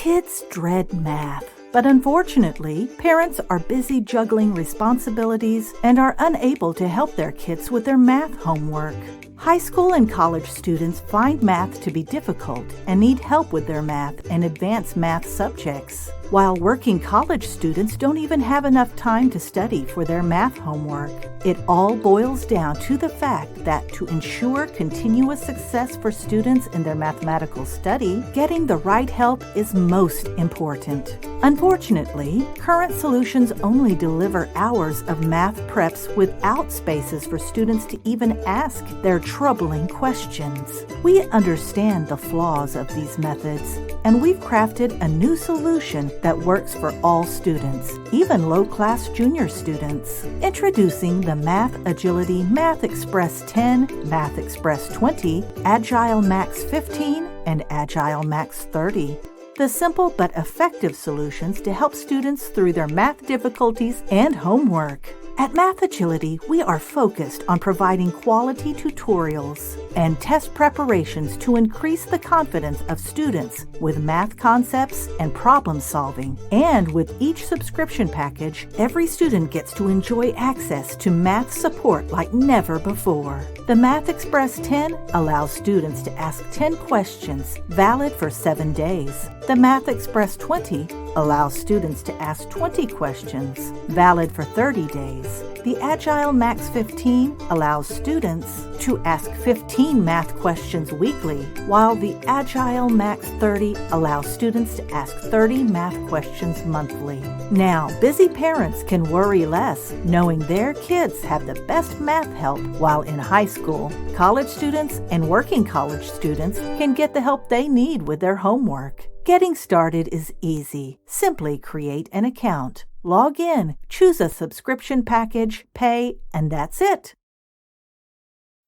Kids dread math, but unfortunately, parents are busy juggling responsibilities and are unable to help their kids with their math homework. High school and college students find math to be difficult and need help with their math and advanced math subjects, while working college students don't even have enough time to study for their math homework. It all boils down to the fact that to ensure continuous success for students in their mathematical study, getting the right help is most important. Unfortunately, current solutions only deliver hours of math preps without spaces for students to even ask their troubling questions. We understand the flaws of these methods, and we've crafted a new solution that works for all students, even low-class junior students. Introducing the Math Agility MathExpress 10, MathExpress 20, AgileMax 15, and AgileMax 30. The simple but effective solutions to help students through their math difficulties and homework. At Math Agility, we are focused on providing quality tutorials and test preparations to increase the confidence of students with math concepts and problem solving. And with each subscription package, every student gets to enjoy access to math support like never before. The MathExpress 10 allows students to ask 10 questions valid for 7 days. The MathExpress 20 allows students to ask 20 questions valid for 30 days. The AgileMax 15 allows students to ask 15 math questions weekly, while the AgileMax 30 allows students to ask 30 math questions monthly. Now, busy parents can worry less knowing their kids have the best math help while in high school. College students and working college students can get the help they need with their homework. Getting started is easy. Simply create an account. Log in, choose a subscription package, pay, and that's it.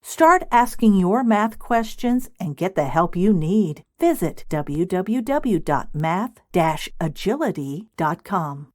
Start asking your math questions and get the help you need. Visit www.math-agility.com.